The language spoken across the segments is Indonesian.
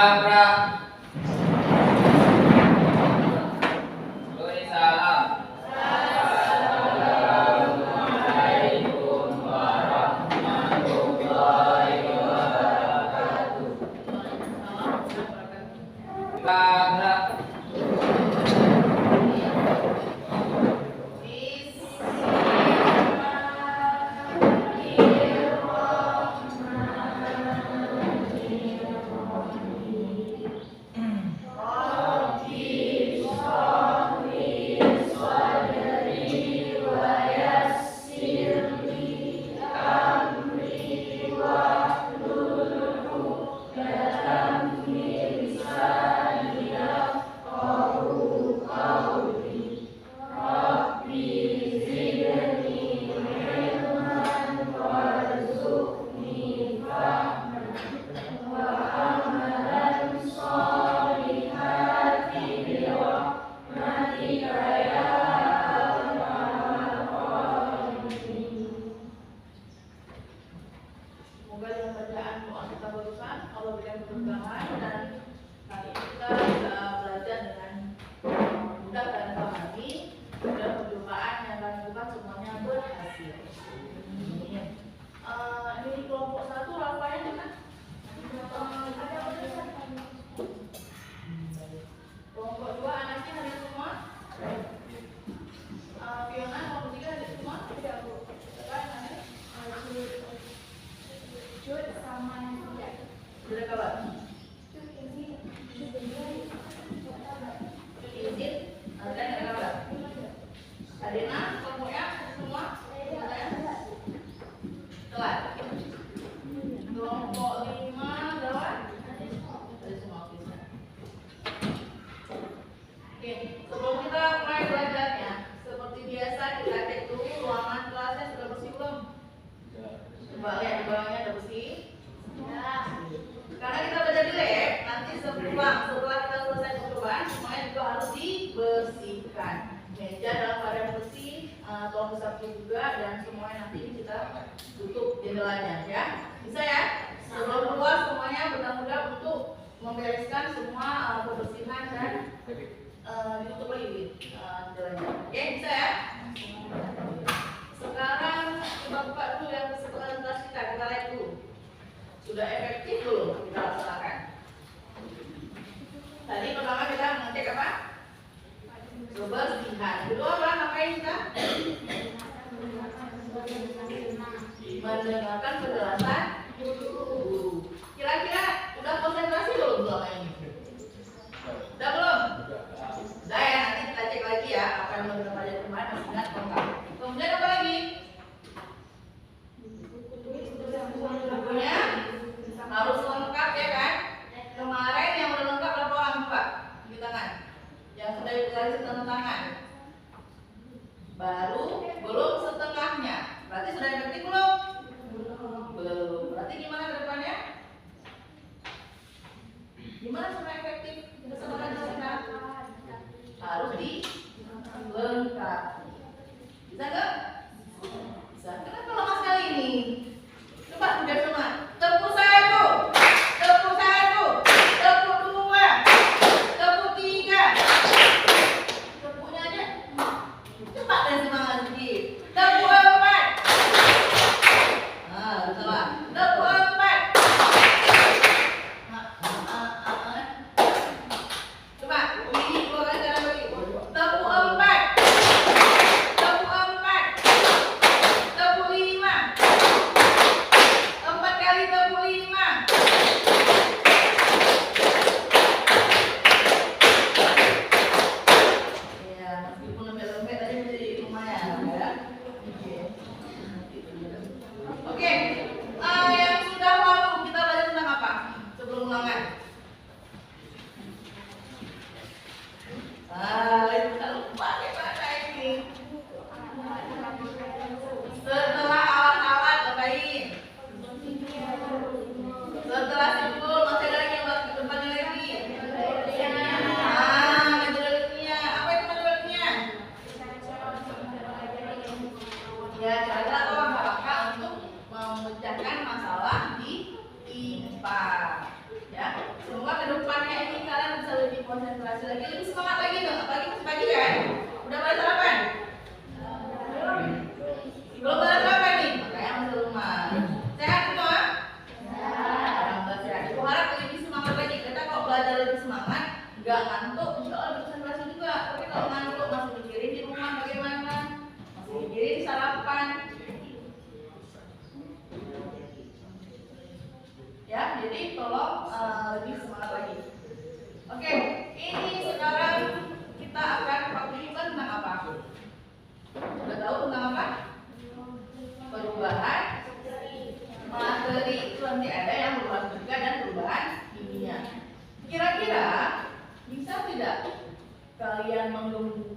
Tepuk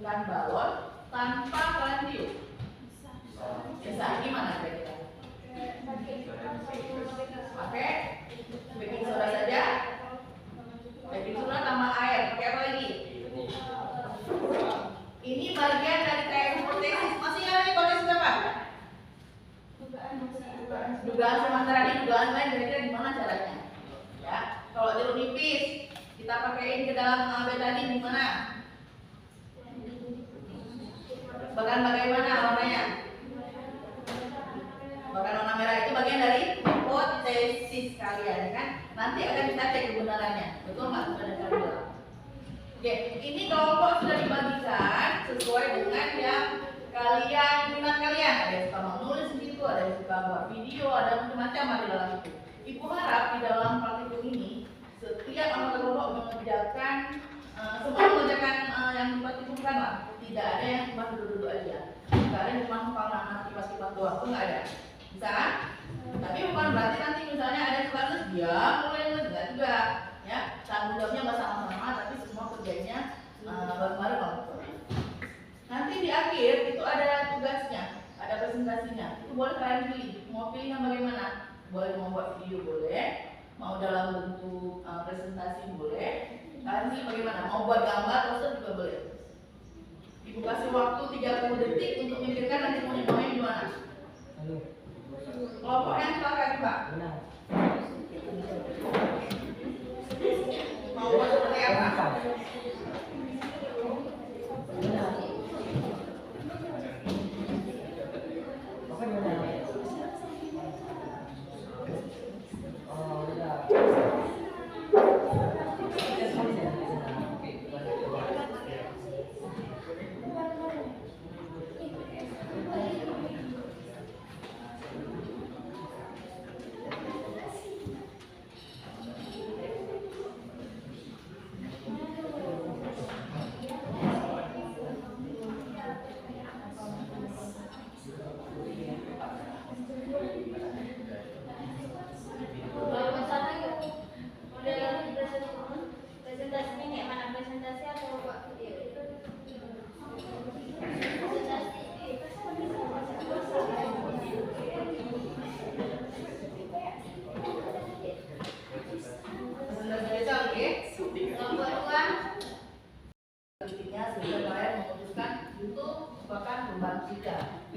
ikan balon tanpa kalian tiup? Bisa. Gimana kira-kira? Pakai baking soda saja. Baking soda tambah air. Pakai apa lagi? Ini bagian dari kayak hipotesis. Masih ingat hipotesis apa? Dugaan sementara ini, dugaan lain kira-kira gimana caranya? Ya, kalau jeruk nipis kita pakaiin ke dalam betadine gimana? Bahkan bagaimana warnanya? Bahkan warna merah itu bagian dari hipotesis kalian, kan? Nanti akan kita cek kebenarannya, betul nggak? Sudah ada bilang. Oke, ini kelompok sudah dibagikan sesuai dengan yang kalian minat kalian. Ada yang suka menulis gitu, ada yang suka buat video, ada macam-macam di dalam itu. Ibu harap di dalam praktikum ini setiap anggota kelompok mengerjakan semua mengerjakan yang dipraktikumkan lah. Tidak ada yang cuma duduk-duduk aja. Kalian cuma numpang kipas-kipas doang, itu nggak ada. Bisa kan? Tapi bukan berarti nanti misalnya ada yang suka nulis, dia mulai nulis, enggak juga. Ya, tanggung jawabnya nggak sama-sama, tapi semua kerjanya bareng-bareng. Nanti di akhir itu ada tugasnya, ada presentasinya. Itu boleh kalian pilih. Mau pilih yang bagaimana? Boleh membuat video boleh, mau dalam bentuk presentasi boleh. Kalian pilih bagaimana? Mau buat gambar, poster juga boleh. Ibu kasih waktu 30 detik untuk memikirkan nanti mau dimain di mana. Kelompoknya silakan Pak. Mau buat seperti apa?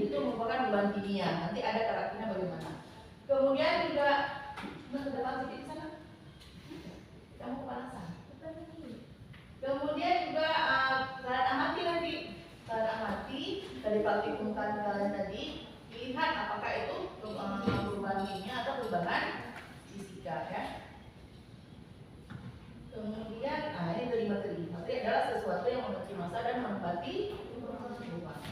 Itu merupakan beban kimia. Nanti ada karakternya bagaimana. Kemudian juga ke depan sedikit sana. Kamu kepanasan. Kemudian juga keadaan amati nanti. Keadaan amati dari praktikumkan kalian tadi, lihat apakah itu perubahan kimia atau perubahan fisika ya. Kemudian ini dari materi. Materi adalah sesuatu yang memiliki masa dan menempati perubahan.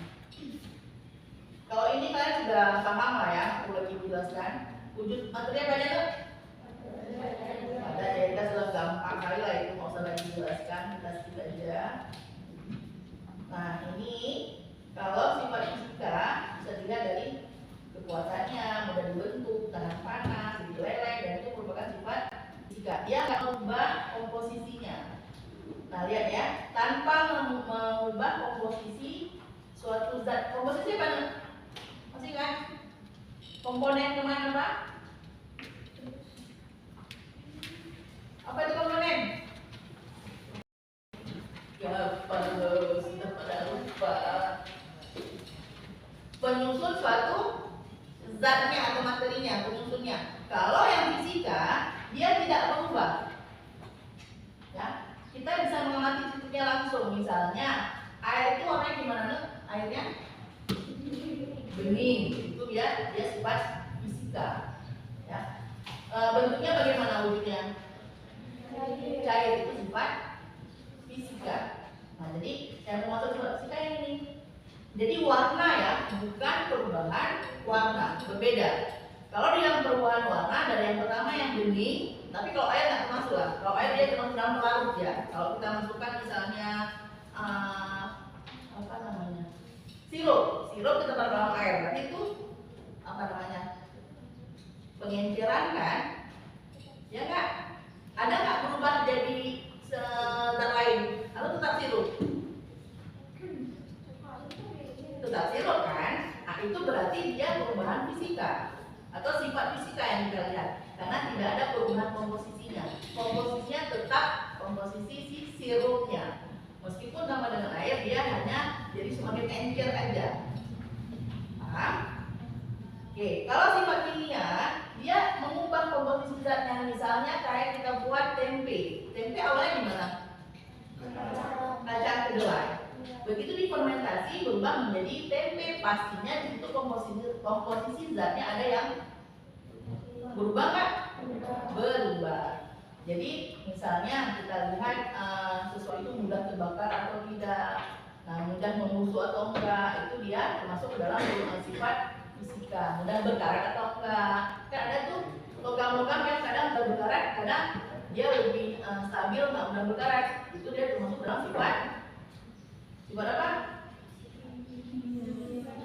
Kalau ini kalian sudah paham lah ya, aku lagi jelaskan. Wujud materi apa aja tuh? Ada, ya kita sudah gampang kali lah itu, mau usah lagi jelaskan, kita skip aja. Nah ini kalau sifat fisika bisa dilihat dari kekuatannya, mudah dibentuk, tahan panas, leleh, dan itu merupakan sifat fisika. Dia nggak mengubah komposisinya. Nah lihat ya, tanpa mengubah komposisi suatu zat. Komposisi apa nih? Masih kan? Komponen kemana Pak? Apa itu komponen? Ya sudah pada lupa. Penyusun suatu zatnya atau materinya, penyusunnya. Kalau yang fisika, dia tidak mengubah. Ya, kita bisa mengamati titiknya langsung. Misalnya, air itu warnanya gimana nih? Airnya bening, itu dia sifat fisika. Ya. Bentuknya bagaimana wujudnya? Cair, itu sifat fisika. Nah, jadi yang maksud sifat fisika yang ini. Jadi warna ya, bukan perubahan warna, berbeda. Kalau dia perubahan warna dari yang pertama yang bening, tapi kalau air nggak termasuk lah. Kalau air dia termasuk dalam larut ya. Kalau kita masukkan misalnya apa namanya? Sirup kita taruh dalam air, berarti itu apa namanya? Pengenceran kan? Ya nggak? Ada nggak berubah jadi zat lain? Atau tetap sirup? tetap sirup kan? Nah, itu berarti dia perubahan fisika atau sifat fisika yang kita lihat, karena tidak ada perubahan komposisinya. Komposisinya tetap komposisi si sirupnya. Meskipun sama dengan air, dia hanya jadi sebagai encer aja. Paham? Oke, kalau sifat kimia, dia mengubah komposisi zatnya. Misalnya kayak kita buat tempe. Tempe awalnya gimana? Kacang kedelai. Begitu difermentasi berubah menjadi tempe, pastinya di situ komposisi zatnya ada yang berubah nggak? Berubah. Jadi misalnya kita lihat sesuatu itu mudah terbakar atau tidak, nah mudah membusuk atau enggak, itu dia termasuk ke dalam sifat fisika. Mudah berkarat atau enggak. Kan ada tuh logam-logam yang kadang berkarat, kadang dia lebih stabil, nggak mudah berkarat. Itu dia termasuk dalam sifat apa?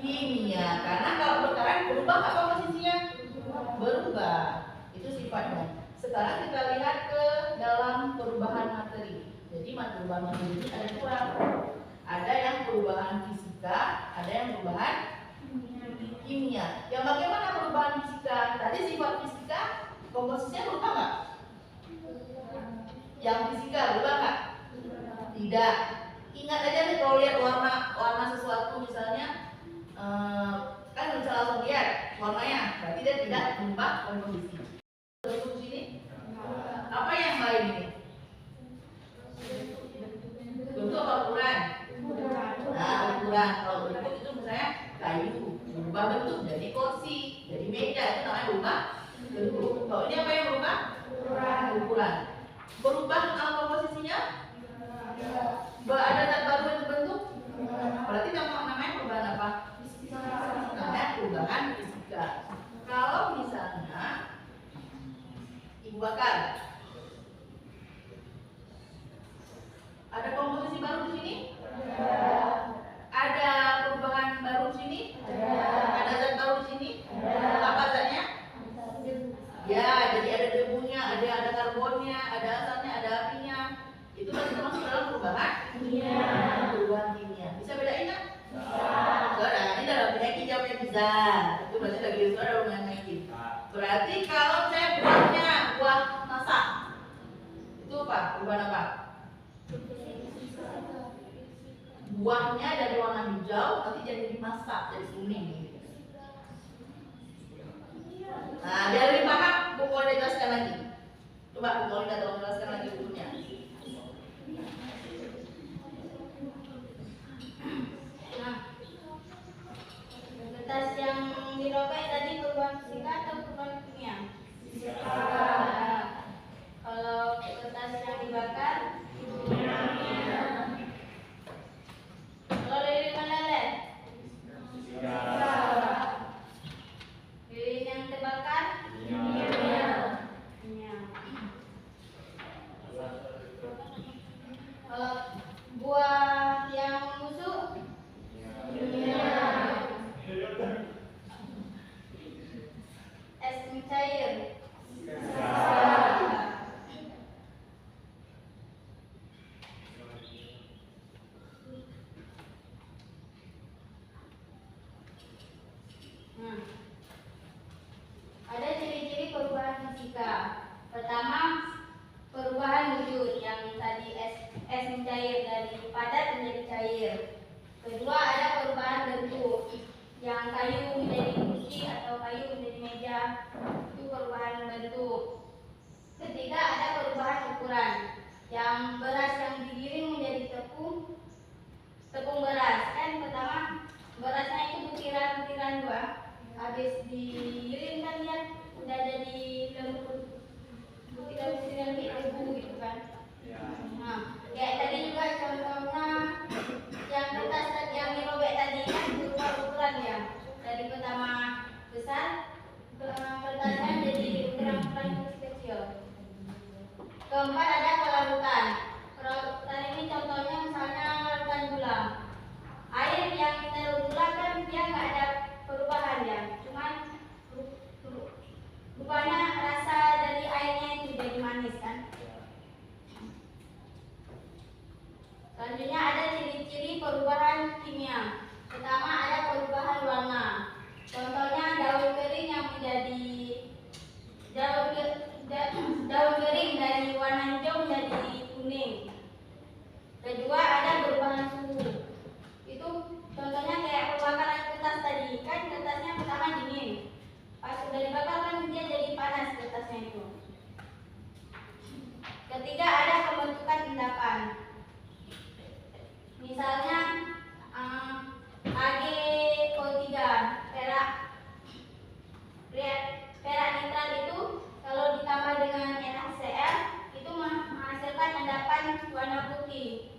Kimia. Karena kalau berkarat berubah apa posisinya? Berubah. Itu sifatnya. Sekarang kita lihat ke dalam perubahan materi. Jadi perubahan materi ini ada dua. Ada yang perubahan fisika, ada yang perubahan kimia. Yang bagaimana perubahan fisika? Tadi sifat fisika komposisinya berubah nggak? Yang fisika berubah nggak? Tidak. Ingat aja nih kalau lihat warna sesuatu misalnya, kan bisa langsung lihat warnanya, berarti dia tidak berubah komposisi. Terus sini, apa yang lain ini? Bentuk apa ukuran? Nah, ukuran. Kalau bentuk itu misalnya kayu, berubah bentuk jadi kursi, jadi meja, itu namanya berubah bentuk. Kalau ini apa yang berubah? Ukuran. Berubah komposisinya? Ada zat baru yang terbentuk? Berarti namanya perubahan apa? Namanya perubahan fisika. Kalau misalnya Ibu bakar, ada komposisi baru di sini? Ada perubahan baru di sini? Ada zat baru di sini? Apa zatnya? Ya, jadi ada debunya, ada karbonnya, ada asapnya, ada apinya. Itu masih termasuk dalam perubahan kimia. Perubahan kimia. Bisa bedain nggak? Saudara, ini dalam Nike jawabnya bisa. Itu berarti lagi saudara dengan Nike. Berarti kalau saya buahnya buah masak, itu apa? Perubahan apa? Buahnya dari warna hijau nanti jadi dimasak jadi kuning. Nah, biar lebih paham, Bu Kolda jelaskan lagi. Coba Bu Kolda tolong jelaskan lagi bukunya. Kertas yang dirobek tadi perubahan fisika atau perubahan kimia? Kalau kertas yang dibakar, kalau lilin meleleh, lilin yang terbakar, kimia. Kalau buah yang busuk, kimia. Es cair, ada ciri-ciri perubahan fisika. Pertama, perubahan wujud yang tadi es mencair dari padat menjadi cair. Kedua, ada perubahan bentuk yang kayu menjadi kursi atau kayu menjadi meja, itu perubahan bentuk. Ketiga, ada perubahan ukuran yang beras yang digiling menjadi tepung beras. Kan pertama berasnya itu butiran-butiran dua, habis digiling kan dia udah jadi lembut, butiran-butiran debu gitu kan. Nah, kayak tadi juga contohnya yang kertas yang dirobek tadi kan berubah ukuran ya, dari pertama besar kertasnya jadi ukuran kecil. Keempat, ada pelarutan. Pelarutan ini contohnya misalnya larutan gula. Air yang kita gula kan dia nggak ada perubahan ya, cuman rupanya rasa dari airnya itu jadi manis kan. Selanjutnya ada ciri-ciri perubahan kimia. Pertama, ada Contohnya kayak pembakaran kertas tadi, kan kertasnya pertama dingin. Pas sudah dibakar kan dia jadi panas kertasnya itu. Ketiga ada pembentukan endapan. Misalnya AgO3 perak nitrat itu kalau ditambah dengan NaCl itu menghasilkan endapan warna putih.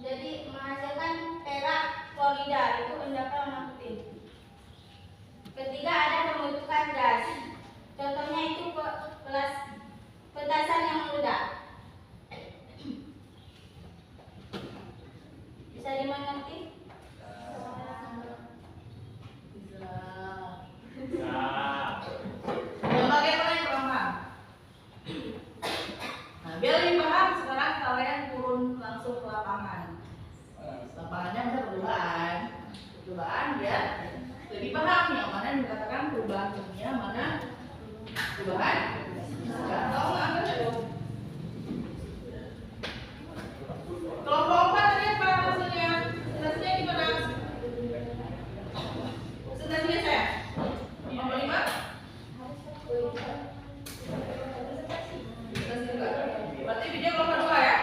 Jadi menghasilkan perak klorida itu endapan warna putih. Ketiga ada pembentukan gas. Contohnya itu petasan yang meledak. Bisa dimengerti? Yang bagaimana yang kurang paham? Nah, biar lebih paham sekarang kalian turun langsung ke lapangan. Lapangannya ada perubahan ya. Lebih paham yang mana yang dikatakan perubahan kimia, mana perubahan fisika. Tahu nggak? Kelompok 4 tadi apa hasilnya? Hasilnya gimana? Presentasinya saya. Kelompok 5? Berarti video kelompok 2 ya?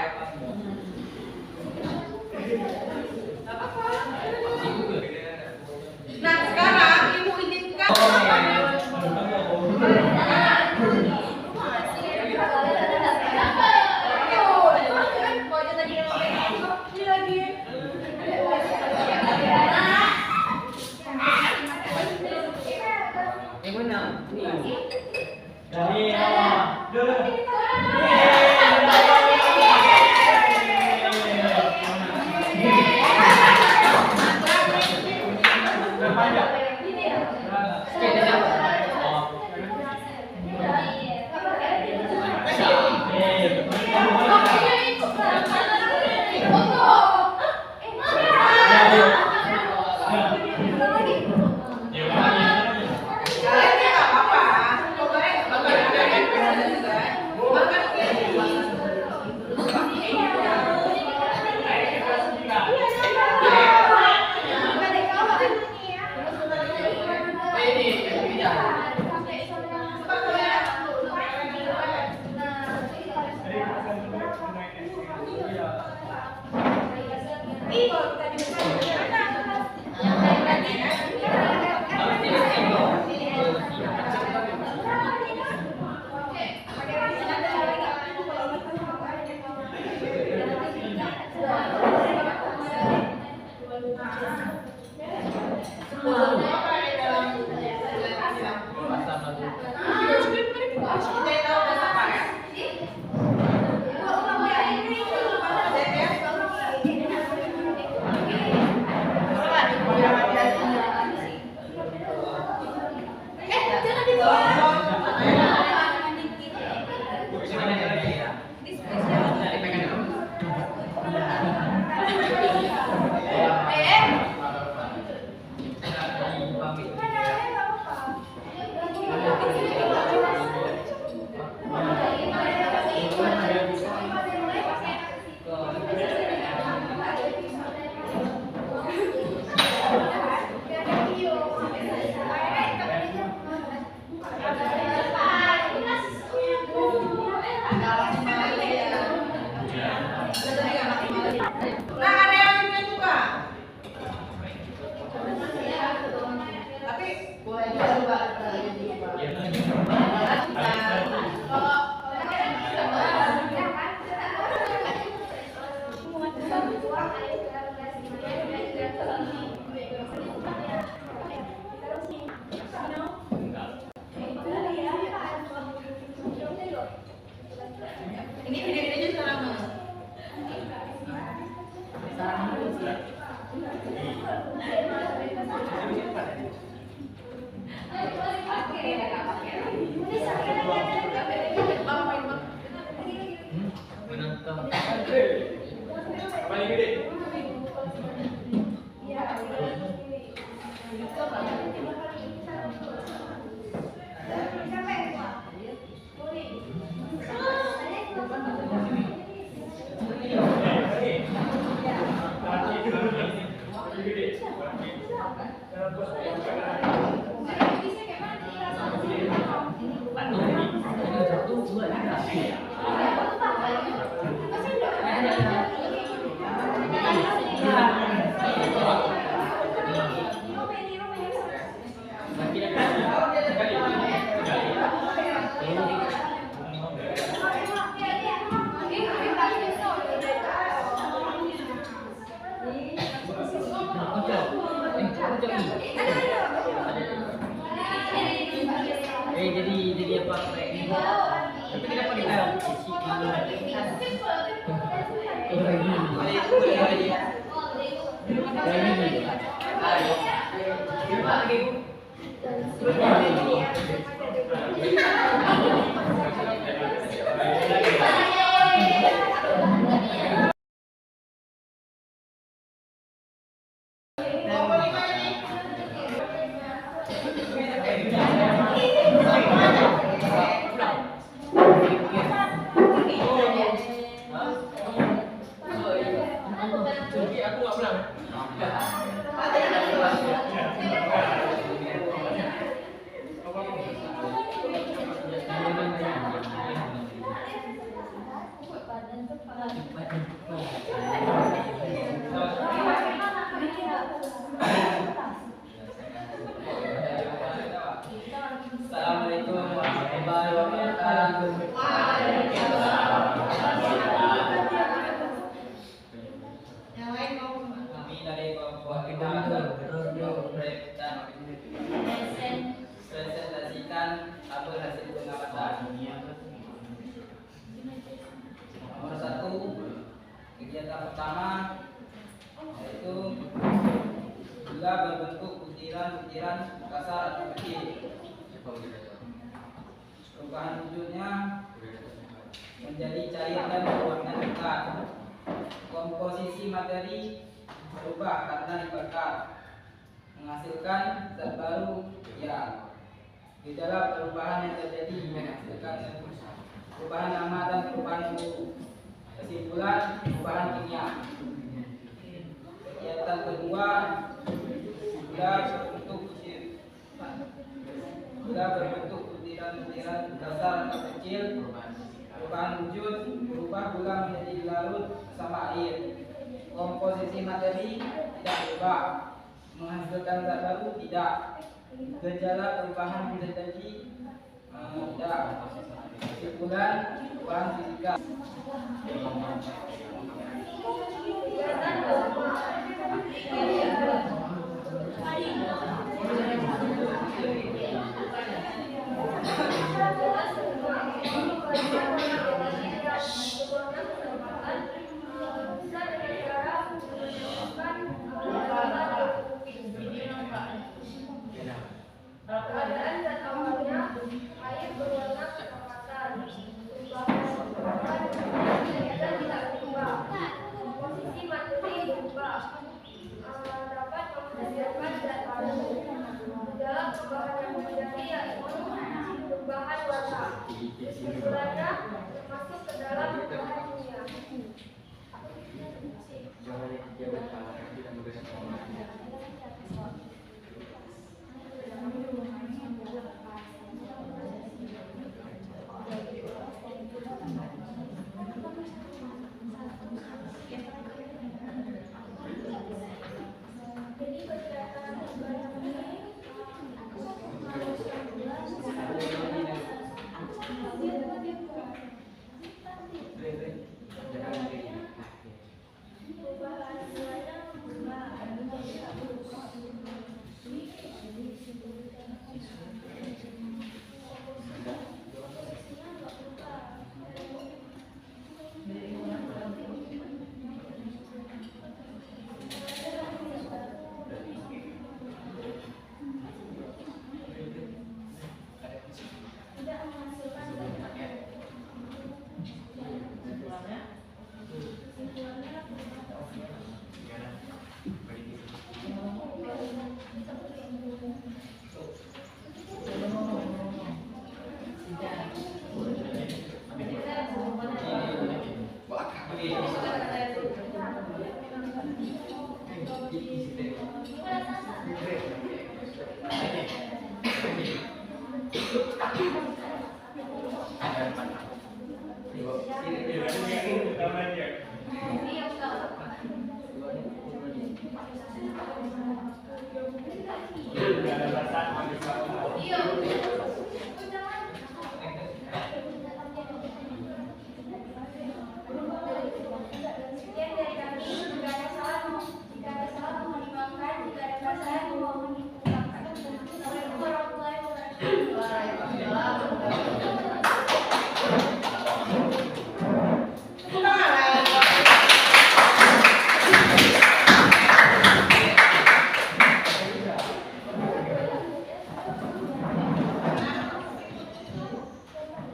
Gak apa-apa. Nah sekarang ibu izinkan jadi apa proyeknya? Tapi kenapa kita Assalamualaikum warahmatullahi wabarakatuh. Yang lain mau Kami dari kelompok kita dan presentasikan tabel hasil pengamatan. Nomor 1, kegiatan pertama yaitu gula berbentuk butiran-butiran kasar atau kecil. Perubahan wujudnya menjadi cair dan berwarna coklat. Komposisi materi berubah karena dibakar, menghasilkan zat baru. Ya, gejala perubahan yang terjadi menghasilkan perubahan nama dan perubahan suhu. Kesimpulan, perubahan kimia. Kegiatan kedua, gula berbentuk butiran-butiran dasar atau kecil. Perubahan wujud, berubah gula menjadi larut bersama air. Komposisi materi tidak berubah, menghasilkan zat baru tidak. Gejala perubahan yang terjadi tidak. Kesimpulan, perubahan fisika. Keadaan dan awalnya air berwarna kecoklatan, dan tidak berubah. Komposisi materi berubah, dapat menghasilkan zat baru. Dalam perubahan yang terjadi yaitu perubahan warna. Kesimpulannya termasuk ke dalam perubahan kimia. Sekian dari kami. Jika ada salah mohon dimaafkan. Jika ada kesalahan mohon dimaafkan. Assalamualaikum warahmatullahi wabarakatuh. Waalaikumsalam. Tepuk tangan.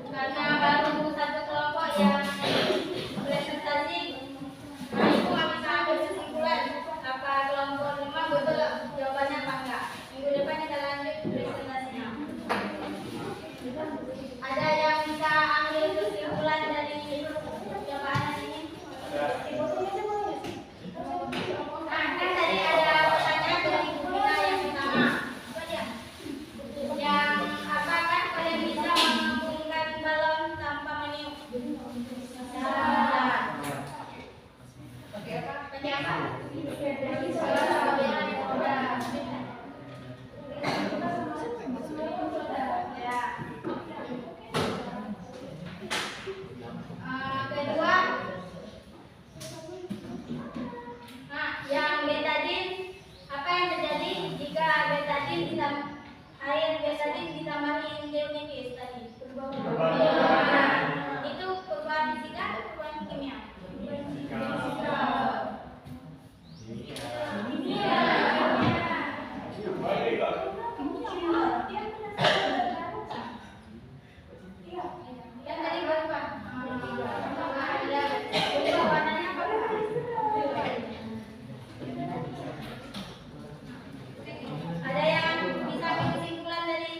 Karena baru satu kelompok yang presentasi, nah itu kami bisa ambil kesimpulan apa kelompok 5 betul jawabannya apa enggak. Minggu depan kita lanjut presentasinya. Ada yang bisa ambil kesimpulan dari jawaban ini? Nah, kan tadi ada pertanyaan dari Bu Mina yang pertama. Yang apakah kalian bisa mengembangkan balon tanpa meniup? Nah, Oke, apa? penyiapa? Ya. Kedua, nah, yang betadin, apa yang terjadi jika betadin air betadin ditambahin deonipis tadi? Nah, itu perubahan fisika atau perubahan kimia? Yang tadi berapa? Ada berubah warnanya apa? Ada yang bisa ambil kesimpulan dari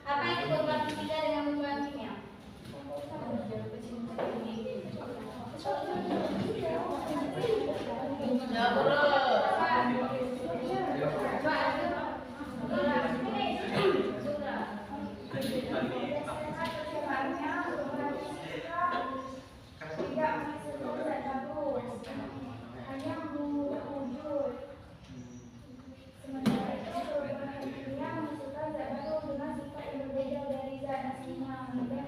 apa itu perubahan fisika dengan perubahan kimia? Ya, bro. hanya wujud. Sementara itu perubahan kimia menghasilkan zat baru dengan sifat yang berbeda dari zat aslinya. Kemudian